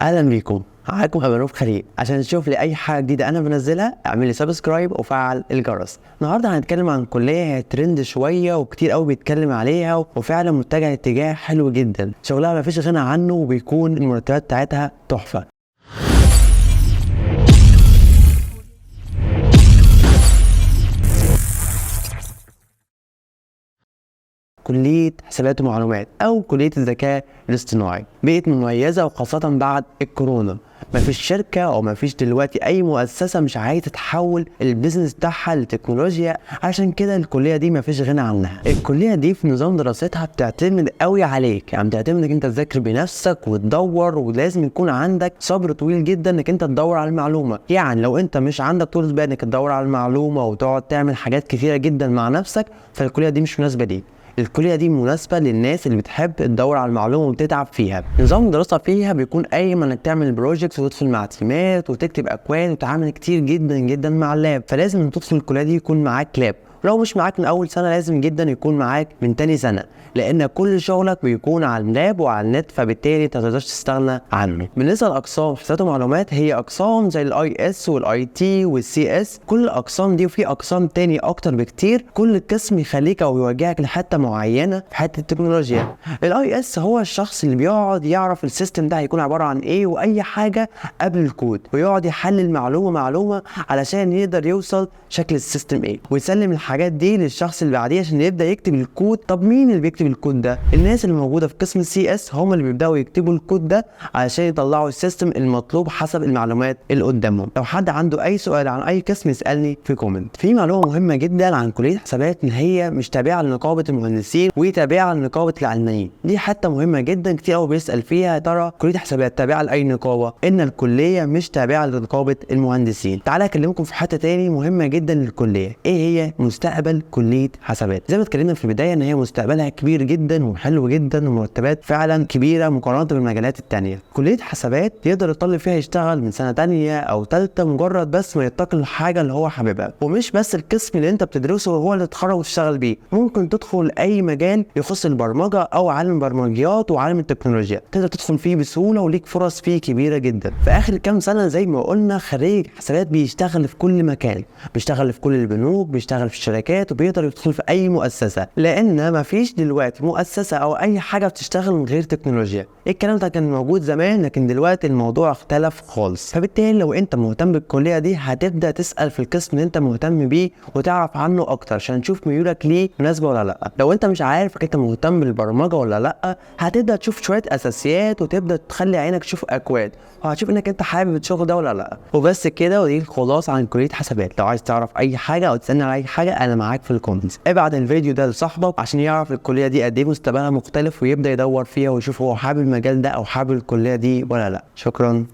اهلا بيكم، معاكم ابو نوف خليل. عشان تشوف لي اي حاجه جديده انا بنزلها اعمل لي سبسكرايب وفعل الجرس. النهارده هنتكلم عن كليه هي ترند شويه وكتير قوي بيتكلم عليها، وفعلا متجهه اتجاه حلو جدا، شغلها مفيش غنى عنه وبيكون المرتبات بتاعتها تحفه. كلية حسابات ومعلومات أو كلية الذكاء الاصطناعي بقت مميزة، وخاصة بعد الكورونا. مفيش شركة أو مفيش دلوقتي أي مؤسسة مش عايزة تحول البيزنس بتاعها لتكنولوجيا، عشان كده الكلية دي مفيش غنى عنها. الكلية دي في نظام دراستها بتعتمد قوي عليك، يعني بتعتمد انك انت تذاكر بنفسك وتدور، ولازم يكون عندك صبر طويل جدا انك انت تدور على المعلومة. يعني لو انت مش عندك طول بال انك تدور على المعلومة وتقعد تعمل حاجات كثيرة جدا مع نفسك، فالكلية دي مش مناسبة ليك. الكلية دي مناسبة للناس اللي بتحب تدور على المعلومة وبتتعب فيها. نظام الدراسة فيها بيكون قايم انك تعمل بروجكتس وتدخل مع تيمات وتكتب اكواد وتتعامل كتير جدا جدا مع اللاب، فلازم ان تدخل الكلية دي يكون معاك لاب. ولو مش معاك من اول سنة لازم جدا يكون معاك من تاني سنة، لان كل شغلك بيكون على اللاب وعلى النت، فبالتالي انت متقدرش تستغنى عنه. بالنسبة لاقسام حسابات ومعلومات، هي اقسام زي الاي اس والاي تي والسي اس. كل الاقسام دي وفي اقسام تاني اكتر بكتير، كل قسم يخليك او يوجهك لحتة معينة في حتة التكنولوجيا. الاي اس هو الشخص اللي بيقعد يعرف السيستم ده هيكون عبارة عن ايه واي حاجة قبل الكود، ويقعد يحلل معلومة علشان يقدر يوصل شكل السيستم ايه، ويسلم الحاجات دي للشخص اللي بعديه عشان يبدا يكتب الكود. طب مين اللي بيكتب الكود ده؟ الناس اللي موجوده في قسم السي اس هم اللي بيبداوا يكتبوا الكود ده علشان يطلعوا السيستم المطلوب حسب المعلومات اللي قدامهم. لو حد عنده اي سؤال عن اي قسم يسالني في كومنت. في معلومه مهمه جدا عن كليه حسابات، ان هي مش تابعه لنقابه المهندسين وتابعه لنقابه العلمانيين. دي حتى مهمه جدا، كتير قوي بيسال فيها، ترى كليه حسابات تابعه لاي نقابه؟ ان الكليه مش تابعه لنقابه المهندسين. تعالى اكلمكم في حته تاني مهمه جدا للكليه، ايه هي مستقبل كليه حسابات. زي ما اتكلمنا في البدايه ان هي مستقبلها كبير جدا وحلو جدا، ومرتبات فعلا كبيره مقارنه بالمجالات التانيه. كليه حسابات يقدر الطالب فيها يشتغل من سنه تانيه او تالته، مجرد بس ما يتقن الحاجه اللي هو حاببها. ومش بس القسم اللي انت بتدرسه هو اللي تتخرج وتشتغل بيه، ممكن تدخل اي مجال يخص البرمجه او عالم البرمجيات وعالم التكنولوجيا، تقدر تدخل فيه بسهوله وليك فرص فيه كبيره جدا. في اخر كام سنه زي ما قلنا، خريج حسابات بيشتغل في كل مكان، بيشتغل في كل البنوك، بيشتغل في الشركات، وبيقدر يدخل في اي مؤسسه، لان مفيش دلوقتي مؤسسه او اي حاجه بتشتغل من غير تكنولوجيا. الكلام ده كان موجود زمان، لكن دلوقتي الموضوع اختلف خالص. فبالتالي لو انت مهتم بالكليه دي هتبدا تسال في القسم اللي انت مهتم بيه وتعرف عنه اكتر عشان تشوف ميولك ليه مناسبه ولا لا. لو انت مش عارف انت مهتم بالبرمجه ولا لا، هتبدا تشوف شويه اساسيات وتبدا تخلي عينك تشوف اكواد، وهتشوف انك انت حابب الشغل ده ولا لا. وبس كده، ودي الخلاصه عن كليه حسابات. لو عايز تعرف اي حاجه او تسالني على اي حاجه انا معاك في الكومنتس. ابعت الفيديو ده لصاحبك عشان يعرف الكليه دي قد ايه مستقبلها مختلف، ويبدا يدور فيها ويشوف هو حابب المجال ده او حابب الكليه دي ولا لا. شكرا.